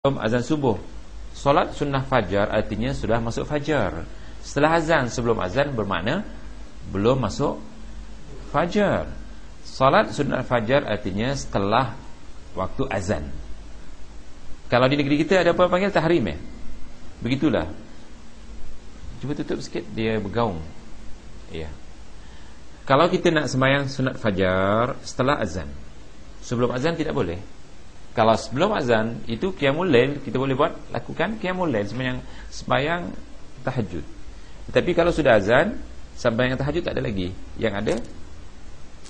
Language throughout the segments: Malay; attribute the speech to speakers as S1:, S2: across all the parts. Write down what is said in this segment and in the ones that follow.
S1: azan subuh. Solat sunnah fajar artinya sudah masuk fajar. Setelah azan, sebelum azan bermakna belum masuk fajar. Solat sunnah fajar artinya setelah waktu azan. Kalau di negeri kita ada apa panggil tahrim begitulah. Cuba tutup sikit, dia bergaung. Ya. Kalau kita nak sembahyang sunat fajar setelah azan, sebelum azan tidak boleh. Kalau sebelum azan itu qiyamul lail, kita boleh lakukan qiyamul lail, sembahyang tahajud. Tetapi kalau sudah azan, sembahyang tahajud tak ada lagi. Yang ada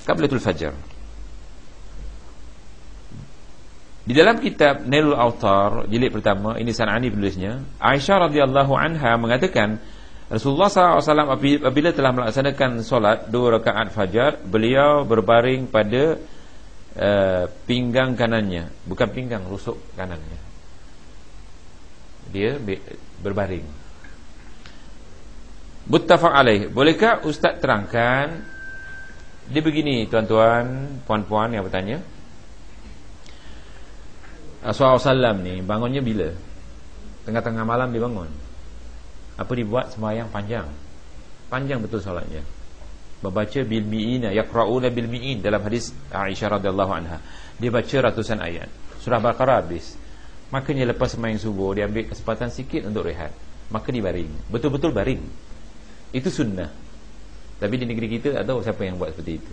S1: qablatul fajar. Di dalam kitab Nailul Awtar jilid pertama, ini San'ani penulisnya, Aisyah radhiyallahu anha mengatakan Rasulullah SAW apabila telah melaksanakan solat 2 rakaat fajar, beliau berbaring pada pinggang kanannya, bukan pinggang, rusuk kanannya. Dia berbaring. Muttafaq alaih. Bolehkah ustaz terangkan? Dia begini, tuan-tuan, puan-puan yang bertanya, Rasulullah SAW ni bangunnya bila? Tengah-tengah malam dia bangun. Apa dibuat? Sembahyang panjang. Panjang betul solatnya. Membaca bil mi'ina, yaqra'una bil mi'in, dalam hadis Aisyah radhiyallahu anha. Dia baca ratusan ayat. Surah Baqarah habis. Makanya lepas sembahyang subuh dia ambil kesempatan sikit untuk rehat. Maka dia baring. Betul-betul baring. Itu sunnah. Tapi di negeri kita tak tahu siapa yang buat seperti itu.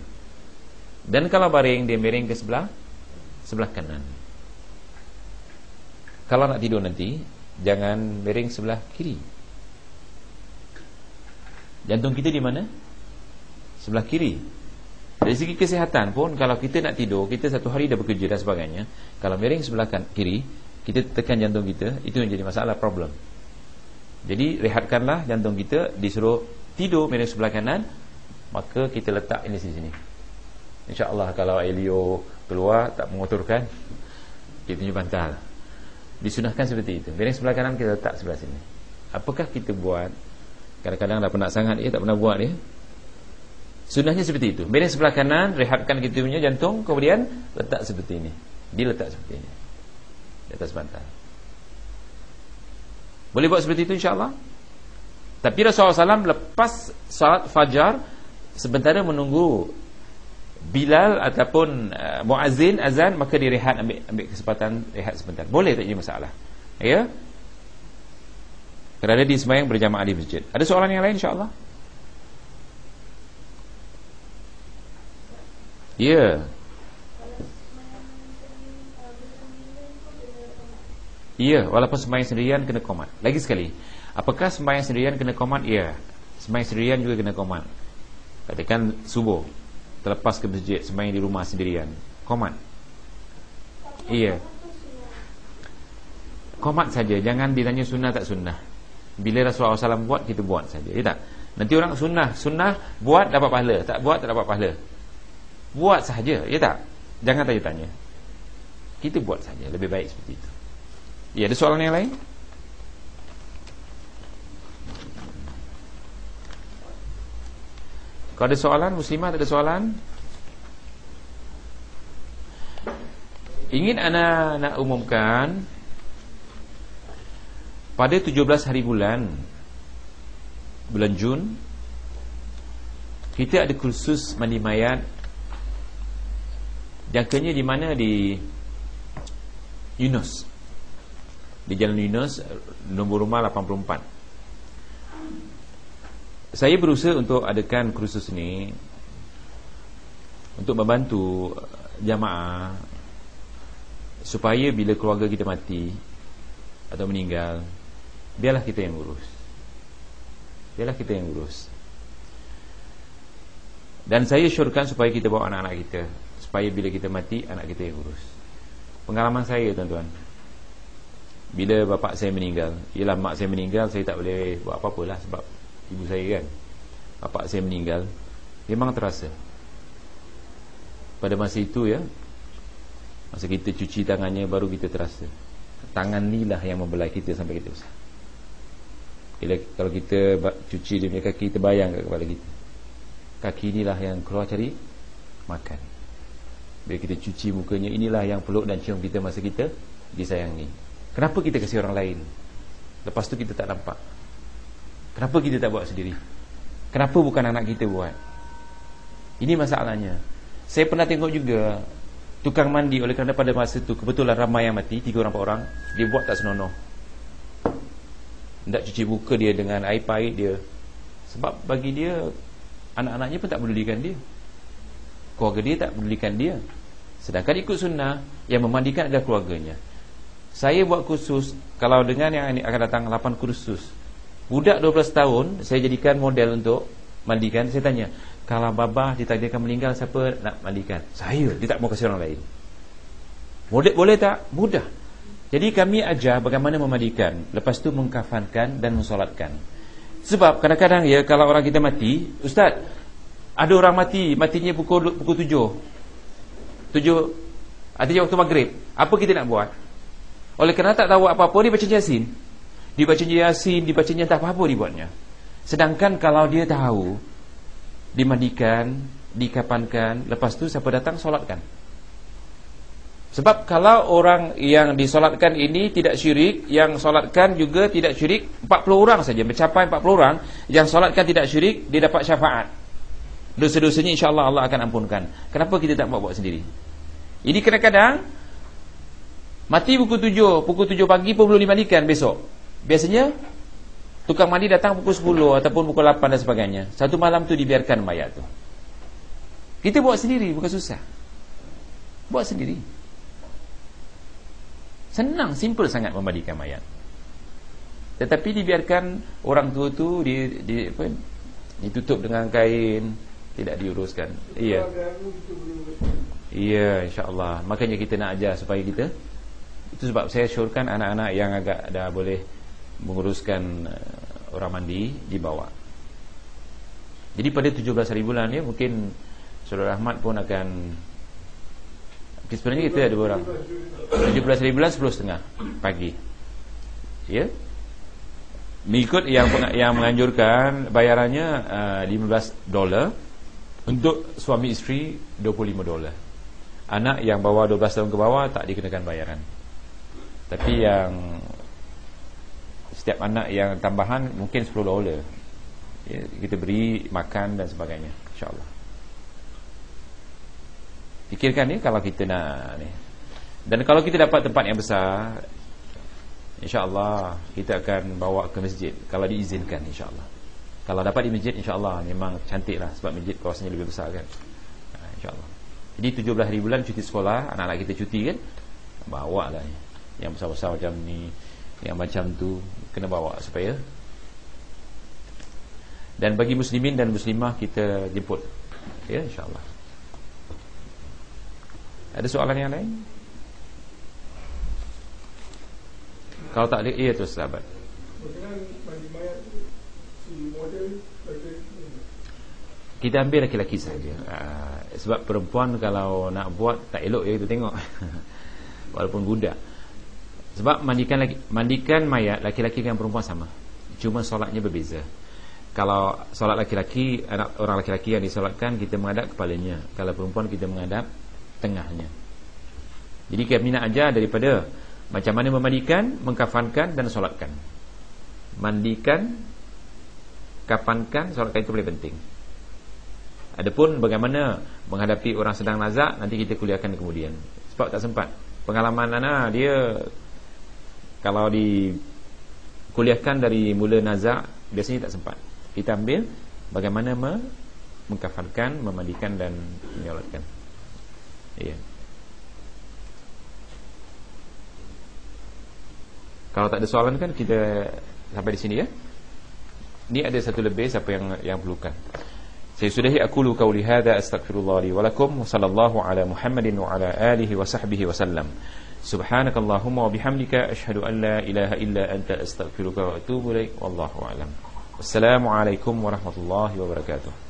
S1: Dan kalau baring, dia miring ke sebelah kanan. Kalau nak tidur nanti, jangan miring sebelah kiri. Jantung kita di mana? Sebelah kiri. Dari segi kesihatan pun, kalau kita nak tidur, kita satu hari dah bekerja dan sebagainya, kalau miring sebelah kiri, kita tekan jantung kita, itu yang jadi masalah, problem. Jadi rehatkanlah jantung kita. Disuruh tidur miring sebelah kanan, maka kita letak ini di sini. InsyaAllah kalau Elio keluar tak mengotorkan, kita punya bantal. Disunahkan seperti itu. Miring sebelah kanan, kita letak sebelah sini. Apakah kita buat? Kadang-kadang dah penat sangat dia, tak pernah buat dia. Sunnahnya seperti itu. Miring sebelah kanan, rehatkan kita punya jantung, kemudian letak seperti ini. Diletak seperti ini di atas bantal. Boleh buat seperti itu insya-Allah. Tapi Rasulullah SAW lepas salat fajar, sementara menunggu Bilal ataupun muazzin azan, maka dia rehat, ambil kesempatan rehat sebentar. Boleh, tak jadi masalah. Ya. Kerana di sembahyang berjamaah di masjid. Ada soalan yang lain insya-Allah? Ya. Ya, walaupun sembahyang sendirian kena qomat. Lagi sekali, apakah sembahyang sendirian kena qomat? Ya. Sembahyang sendirian juga kena qomat. Katakan subuh, terlepas ke masjid, sembahyang di rumah sendirian, qomat. Iya. Qomat saja, jangan ditanya sunnah tak sunnah. Bila Rasulullah SAW buat, kita buat saja. Ya tak? Nanti orang sunnah buat dapat pahala, tak buat tak dapat pahala. Buat sahaja, ya tak? Jangan tanya-tanya. Kita buat saja, lebih baik seperti itu. Ya, ada soalan yang lain? Kalau ada soalan, muslimah ada soalan? Ingin ana nak umumkan, pada 17 hari bulan Jun, kita ada kursus mandi mayat. Jangkanya di mana? Di Yunus, di Jalan Yunus, nombor rumah 84. Saya berusaha untuk adakan kursus ini untuk membantu jamaah supaya bila keluarga kita mati atau meninggal, biarlah kita yang urus. Biarlah kita yang urus. Dan saya syorkan supaya kita bawa anak-anak kita, supaya bila kita mati, anak kita yang urus. Pengalaman saya, tuan-tuan, bila bapak saya meninggal, ialah mak saya meninggal, saya tak boleh buat apa-apa lah, sebab ibu saya kan. Bapak saya meninggal, memang terasa. Pada masa itu ya, masa kita cuci tangannya, baru kita terasa tangan ni lah yang membelai kita sampai kita besar. Bila kalau kita cuci dia punya kaki, kita bayang kat kepala kita, kaki inilah yang keluar cari makan. Bila kita cuci mukanya, inilah yang peluk dan cium kita masa kita disayangi. Kenapa kita kasih orang lain, lepas tu kita tak nampak? Kenapa kita tak buat sendiri? Kenapa bukan anak kita buat? Ini masalahnya. Saya pernah tengok juga tukang mandi, oleh kerana pada masa tu kebetulan ramai yang mati, 3 orang 4 orang, dia buat tak senonoh. Tak cuci muka dia dengan air pahit dia. Sebab bagi dia, anak-anaknya pun tak pedulikan dia, keluarga dia tak pedulikan dia. Sedangkan ikut sunnah, yang memandikan adalah keluarganya. Saya buat kursus, kalau dengan yang ini akan datang 8 kursus. Budak 12 tahun saya jadikan model untuk mandikan. Saya tanya, kalau babah ditakdirkan meninggal, siapa nak mandikan? Saya. Dia tak mau kasih orang lain. Boleh tak? Mudah. Jadi kami ajar bagaimana memandikan, lepas tu mengkafankan dan mensolatkan. Sebab kadang-kadang ya, kalau orang kita mati, Ustaz, ada orang matinya pukul 7, artinya waktu maghrib. Apa kita nak buat? Oleh kerana tak tahu apa-apa, dia baca Yasin. Dibacanya tak apa-apa dibuatnya. Sedangkan kalau dia tahu, dimandikan, dikapankan, lepas tu siapa datang solatkan. Sebab kalau orang yang disolatkan ini tidak syirik, yang solatkan juga tidak syirik, 40 orang saja, mencapai 40 orang yang solatkan tidak syirik, dia dapat syafaat. Dosa-dosanya insya-Allah Allah akan ampunkan. Kenapa kita tak buat sendiri? Ini kadang-kadang mati pukul 7 pagi pun belum dimandikan besok. Biasanya tukang mandi datang pukul 10 ataupun pukul 8 dan sebagainya. Satu malam tu dibiarkan mayat tu. Kita buat sendiri, bukan susah. Buat sendiri. Senang, simple sangat memandikan mayat. Tetapi dibiarkan orang tua tu ditutup dengan kain, tidak diuruskan. Iya. Iya, insya-Allah. Makanya kita nak ajar supaya kita, itu sebab saya syorkan anak-anak yang agak dah boleh menguruskan orang mandi dibawa. Jadi pada 17 hari bulan ya, mungkin Saudara Ahmad pun akan, sebenarnya kita ada orang 17 hari bulan 10.30 pagi. Ya. Mengikut yang menganjurkan bayarannya $15 untuk suami isteri, $25. Anak yang bawah 12 tahun ke bawah tak dikenakan bayaran. Tapi yang setiap anak yang tambahan mungkin $10 ya, kita beri makan dan sebagainya, insya-Allah. Fikirkan ni kalau kita nak ni. Dan kalau kita dapat tempat yang besar, insya-Allah kita akan bawa ke masjid kalau diizinkan, insya-Allah. Kalau dapat di masjid, insya-Allah memang cantiklah, sebab masjid kawasannya lebih besar kan. Insya-Allah. Jadi 17 hari bulan cuti sekolah, anak-anak kita cuti kan, bawa lah yang besar-besar macam ni, yang macam tu kena bawa supaya. Dan bagi muslimin dan muslimah kita jemput ya, insya-Allah. Ada soalan yang lain? Kalau tak ada, iya terus sahabat. Kita ambil laki-laki saja. Sebab perempuan kalau nak buat tak elok ya, kita tengok. Walaupun budak. Sebab mandikan mayat laki-laki dan perempuan sama, cuma solatnya berbeza. Kalau solat laki-laki, orang laki-laki yang disolatkan, kita menghadap kepalanya. Kalau perempuan kita menghadap tengahnya. Jadi kami nak ajar daripada macam mana memandikan, mengkafankan dan solatkan. Mandikan, kafankan, solatkan itu paling penting. Adapun bagaimana menghadapi orang sedang nazak, nanti kita kuliahkan kemudian. Sebab tak sempat. Pengalaman anak dia, kalau dikuliahkan dari mula nazak, biasanya tak sempat. Kita ambil bagaimana mengkafankan, memandikan dan menyolatkan. Iya. Kalau tak ada soalan kan kita sampai di sini ya. Ini ada satu lebih siapa yang perlukan. Saya sudahi aqulu qauli hadza astaghfirullah li wa lakum wa sallallahu ala Muhammadin wa ala alihi wa sahbihi wa sallam. Subhanakallahumma wa bihamdika asyhadu an la ilaha illa anta astaghfiruka wa atubu ilaik. Wallahu a'lam. Wassalamu alaikum warahmatullahi wabarakatuh.